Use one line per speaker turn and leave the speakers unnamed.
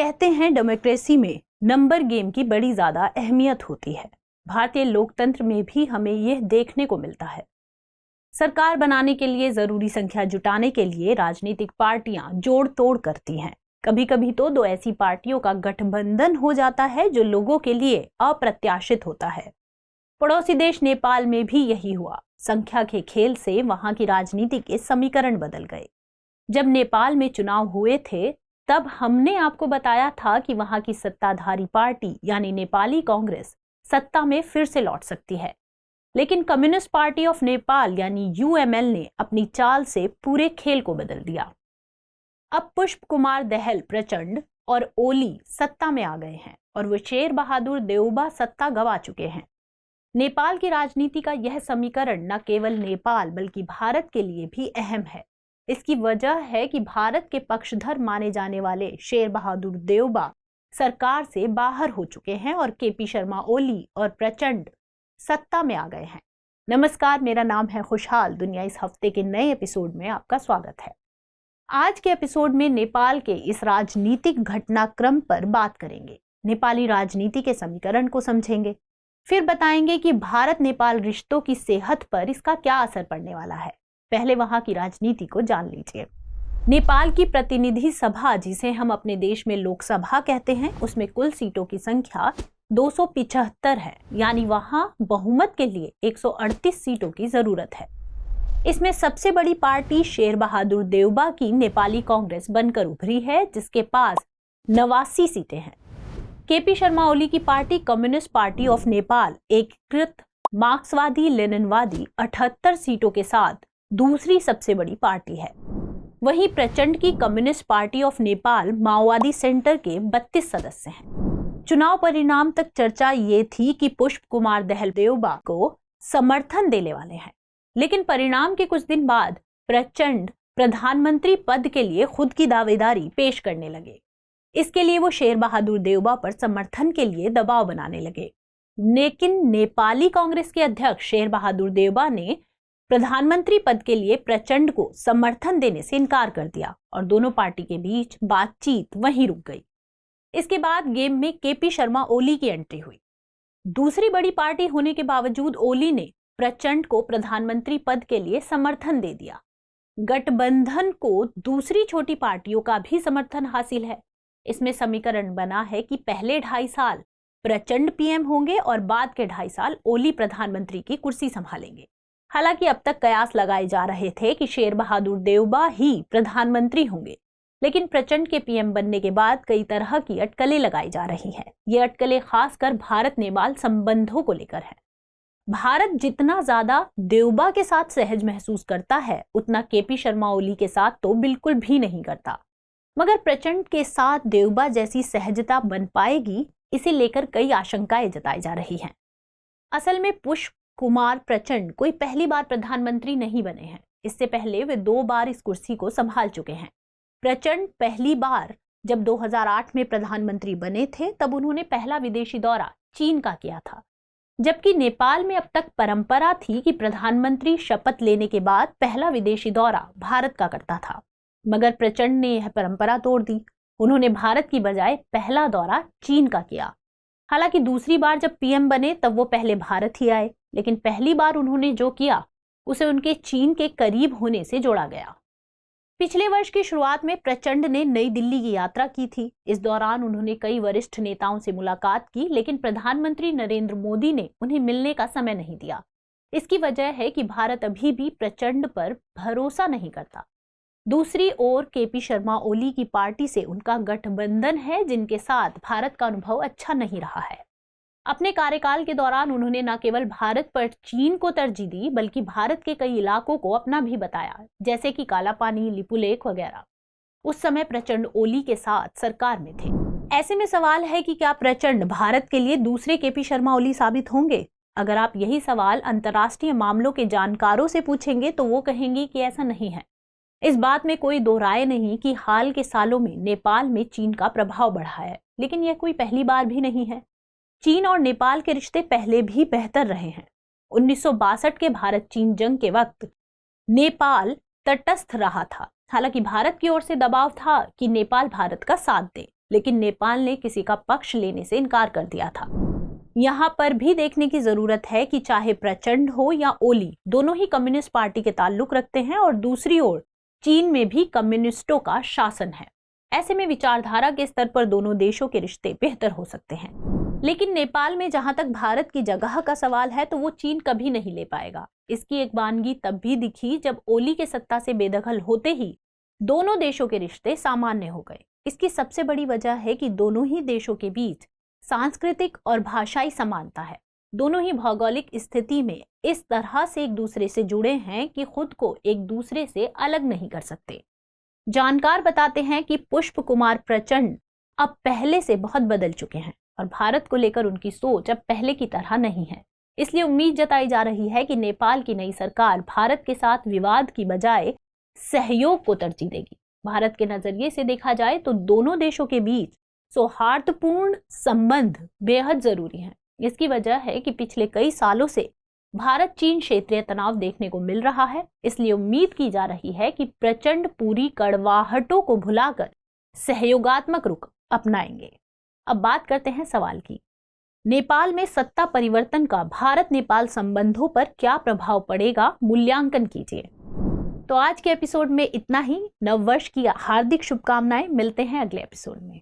कहते हैं डेमोक्रेसी में नंबर गेम की बड़ी ज्यादा अहमियत होती है। भारतीय लोकतंत्र में भी हमें यह देखने को मिलता है। सरकार बनाने के लिए जरूरी संख्या जुटाने के लिए राजनीतिक पार्टियां जोड़ तोड़ करती हैं। कभी कभी तो दो ऐसी पार्टियों का गठबंधन हो जाता है जो लोगों के लिए अप्रत्याशित होता है। पड़ोसी देश नेपाल में भी यही हुआ। संख्या के खेल से वहां की राजनीति के समीकरण बदल गए। जब नेपाल में चुनाव हुए थे तब हमने आपको बताया था कि वहां की सत्ताधारी पार्टी यानी नेपाली कांग्रेस सत्ता में फिर से लौट सकती है, लेकिन कम्युनिस्ट पार्टी ऑफ नेपाल यानी यूएमएल ने अपनी चाल से पूरे खेल को बदल दिया। अब पुष्प कुमार दहल प्रचंड और ओली सत्ता में आ गए हैं और वो शेर बहादुर देउबा सत्ता गंवा चुके हैं। नेपाल की राजनीति का यह समीकरण न केवल नेपाल बल्कि भारत के लिए भी अहम है। इसकी वजह है कि भारत के पक्षधर माने जाने वाले शेर बहादुर देउबा सरकार से बाहर हो चुके हैं और केपी शर्मा ओली और प्रचंड सत्ता में आ गए हैं। नमस्कार, मेरा नाम है खुशहाल। दुनिया इस हफ्ते के नए एपिसोड में आपका स्वागत है। आज के एपिसोड में नेपाल के इस राजनीतिक घटनाक्रम पर बात करेंगे। नेपाली राजनीति के समीकरण को समझेंगे, फिर बताएंगे कि भारत नेपाल रिश्तों की सेहत पर इसका क्या असर पड़ने वाला है। पहले वहां की राजनीति को जान लीजिए। नेपाल की प्रतिनिधि सभा, जिसे हम अपने देश में लोकसभा कहते हैं, उसमें कुल सीटों की संख्या 275 है, यानी वहां बहुमत के लिए 138 सीटों की जरूरत है। इसमें सबसे बड़ी पार्टी शेर बहादुर देउबा की नेपाली कांग्रेस बनकर उभरी है, जिसके पास 89 सीटें हैं। केपी शर्मा ओली की party communist party of Nepal एकीकृत मार्क्सवादी लेनिनवादी 78 सीटों के साथ दूसरी सबसे बड़ी पार्टी है। वहीं प्रचंड की कम्युनिस्ट पार्टी ऑफ नेपाल माओवादी सेंटर के 32 सदस्य हैं। चुनाव परिणाम तक चर्चा ये थी कि पुष्प कुमार दहल देउबा को समर्थन देने वाले हैं, लेकिन परिणाम के कुछ दिन बाद प्रचंड प्रधानमंत्री पद के लिए खुद की दावेदारी पेश करने लगे। इसके लिए वो शेर बहादुर देउबा पर समर्थन के लिए दबाव बनाने लगे, लेकिन नेपाली कांग्रेस के अध्यक्ष शेर बहादुर देउबा ने प्रधानमंत्री पद के लिए प्रचंड को समर्थन देने से इनकार कर दिया और दोनों पार्टी के बीच बातचीत वहीं रुक गई। इसके बाद गेम में केपी शर्मा ओली की एंट्री हुई। दूसरी बड़ी पार्टी होने के बावजूद ओली ने प्रचंड को प्रधानमंत्री पद के लिए समर्थन दे दिया। गठबंधन को दूसरी छोटी पार्टियों का भी समर्थन हासिल है। इसमें समीकरण बना है कि पहले 2.5 साल प्रचंड पीएम होंगे और बाद के 2.5 साल ओली प्रधानमंत्री की कुर्सी संभालेंगे। हालांकि अब तक कयास लगाए जा रहे थे कि शेर बहादुर देउबा ही प्रधानमंत्री होंगे, लेकिन प्रचंड के पीएम बनने के बाद कई तरह की अटकलें लगाई जा रही हैं। ये अटकलें खासकर भारत नेपाल संबंधों को लेकर है। भारत जितना ज्यादा देउबा के साथ सहज महसूस करता है, उतना केपी शर्मा ओली के साथ तो बिल्कुल भी नहीं करता। मगर प्रचंड के साथ देउबा जैसी सहजता बन पाएगी, इसे लेकर कई आशंकाएं जताई जा रही हैं। असल में पुष्प कुमार प्रचंड कोई पहली बार प्रधानमंत्री नहीं बने हैं। इससे पहले वे 2 बार इस कुर्सी को संभाल चुके हैं। प्रचंड पहली बार जब 2008 में प्रधानमंत्री बने थे, तब उन्होंने पहला विदेशी दौरा चीन का किया था, जबकि नेपाल में अब तक परंपरा थी कि प्रधानमंत्री शपथ लेने के बाद पहला विदेशी दौरा भारत का करता था। मगर प्रचंड ने यह परंपरा तोड़ दी। उन्होंने भारत की बजाय पहला दौरा चीन का किया। हालांकि दूसरी बार जब पीएम बने तब वो पहले भारत ही आए, लेकिन पहली बार उन्होंने जो किया उसे उनके चीन के करीब होने से जोड़ा गया। पिछले वर्ष की शुरुआत में प्रचंड ने नई दिल्ली की यात्रा की थी। इस दौरान उन्होंने कई वरिष्ठ नेताओं से मुलाकात की, लेकिन प्रधानमंत्री नरेंद्र मोदी ने उन्हें मिलने का समय नहीं दिया। इसकी वजह है कि भारत अभी भी प्रचंड पर भरोसा नहीं करता। दूसरी ओर केपी शर्मा ओली की पार्टी से उनका गठबंधन है, जिनके साथ भारत का अनुभव अच्छा नहीं रहा है। अपने कार्यकाल के दौरान उन्होंने न केवल भारत पर चीन को तरजीह दी, बल्कि भारत के कई इलाकों को अपना भी बताया, जैसे कि कालापानी, लिपुलेख वगैरह। उस समय प्रचंड ओली के साथ सरकार में थे। ऐसे में सवाल है कि क्या प्रचंड भारत के लिए दूसरे केपी शर्मा ओली साबित होंगे? अगर आप यही सवाल अंतर्राष्ट्रीय मामलों के जानकारों से पूछेंगे तो वो कहेंगे कि ऐसा नहीं है। इस बात में कोई दो राय नहीं कि हाल के सालों में नेपाल में चीन का प्रभाव बढ़ा है, लेकिन यह कोई पहली बार भी नहीं है। चीन और नेपाल के रिश्ते पहले भी बेहतर रहे हैं। 1962 के भारत चीन जंग के वक्त नेपाल तटस्थ रहा था। हालांकि भारत की ओर से दबाव था कि नेपाल भारत का साथ दे, लेकिन नेपाल ने किसी का पक्ष लेने से इनकार कर दिया था। यहाँ पर भी देखने की जरूरत है कि चाहे प्रचंड हो या ओली, दोनों ही कम्युनिस्ट पार्टी के ताल्लुक रखते हैं और दूसरी ओर चीन में भी कम्युनिस्टों का शासन है। ऐसे में विचारधारा के स्तर पर दोनों देशों के रिश्ते बेहतर हो सकते हैं। लेकिन नेपाल में जहां तक भारत की जगह का सवाल है तो वो चीन कभी नहीं ले पाएगा। इसकी एक वानगी तब भी दिखी जब ओली के सत्ता से बेदखल होते ही दोनों देशों के रिश्ते सामान्य हो गए। इसकी सबसे बड़ी वजह है कि दोनों ही देशों के बीच सांस्कृतिक और भाषाई समानता है। दोनों ही भौगोलिक स्थिति में इस तरह से एक दूसरे से जुड़े हैं कि खुद को एक दूसरे से अलग नहीं कर सकते। जानकार बताते हैं कि पुष्प कुमार प्रचंड अब पहले से बहुत बदल चुके हैं और भारत को लेकर उनकी सोच अब पहले की तरह नहीं है। इसलिए उम्मीद जताई जा रही है कि नेपाल की नई सरकार भारत के साथ विवाद की बजाय सहयोग को तरजीह देगी। भारत के नजरिए से देखा जाए तो दोनों देशों के बीच सौहार्दपूर्ण संबंध बेहद जरूरी है। इसकी वजह है कि पिछले कई सालों से भारत चीन क्षेत्रीय तनाव देखने को मिल रहा है। इसलिए उम्मीद की जा रही है कि प्रचंड पूरी कड़वाहटों को भुलाकर सहयोगात्मक रुख अपनाएंगे। अब बात करते हैं सवाल की, नेपाल में सत्ता परिवर्तन का भारत नेपाल संबंधों पर क्या प्रभाव पड़ेगा, मूल्यांकन कीजिए। तो आज के एपिसोड में इतना ही। नव वर्ष की हार्दिक शुभकामनाएं। मिलते हैं अगले एपिसोड में।